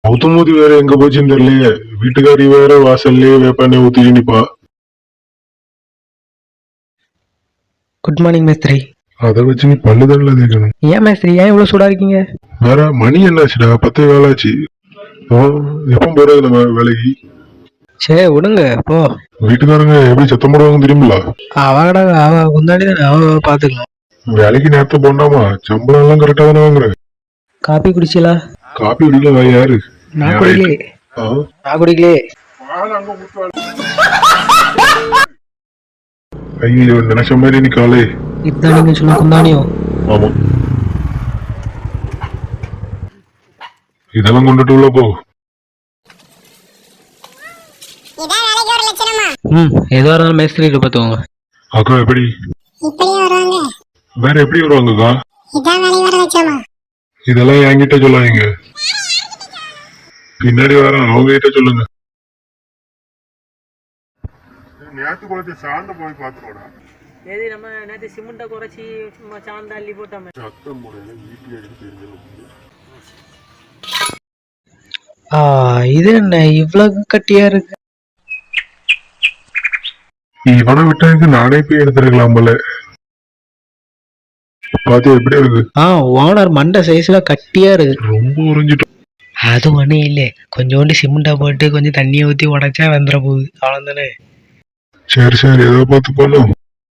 கௌதமூதி வேற எங்க போச்சுன்னு தெரியலையே. வீட்டுக்காரி வேற வாசல்லே வேப்பெண்ணெய் ஊத்தி நிப்பா. குட் மார்னிங் மேஸ்திரி. அதை வச்சு நீ பல்லுதல்ல தேக்கணும். ஏன் மேஸ்திரி, ஏன் இவ்வளவு சூடா இருக்கீங்க? வேற மணி என்னாச்சுடா? 10 வேளாச்சு. எப்ப போறது நம்ம வேலைக்கு? சே விடுங்க போ. வீட்டுக்காரங்க எப்படி சத்தம் போடுவாங்க தெரியுமில்ல? அவட அவ முன்னாடி அவ பாத்துக்கலாம். வேலைக்கு நேரத்தை போண்டாமா? சம்பளம் எல்லாம் கரெக்டா தானே வாங்குறேன். காபி குடிச்சீங்களா? காப்பி குடிக்கல. யாரு? நான் குடிக்கலே. நான் குடிக்கலே. ஐயோ, நினைச்ச மாதிரி நீ காலே. இதான் நீங்க சொன்ன குந்தானியோ? ஆமா. இதெல்லாம் கொண்டுட்டு உள்ள போ. எதுவா இருந்தாலும் மேஸ்திரி பார்த்துக்கோங்க. அக்கா எப்படி? வேற எப்படி வருவாங்கக்கா? இதெல்லாம் என்கிட்ட சொல்லாதீங்க. பின்னாடி வர அவங்க கிட்ட சொல்லுங்க. நேத்து குறைச்சி சாந்த போய் பாத்துக்கோடா. ஏது நம்ம நேத்து சிமெண்ட குறைச்சி சும்மா சாந்த அள்ளி போட்டாமே. சத்தம் போடல, வீட்டு எடுத்து தெரிஞ்சு. இது என்ன இவ்வளவு கட்டியா இருக்கு? இவனை விட்டதுக்கு நானே போய் எடுத்துருக்கலாம் போல. பாத்து எப்படி இருக்கு? ஓனர் மண்டை சைஸ்ல கட்டியா இருக்கு. ரொம்ப உறிஞ்சிட்டோம். அது ஒண்ணும் இல்ல, கொஞ்சோண்டு சிமெண்டா போட்டு கொஞ்சம் தண்ணியை ஊத்தி உடைச்சா வந்துட போகுது, அவ்வளவுதானே. சரி சரி, ஏதோ பார்த்து போனோம்.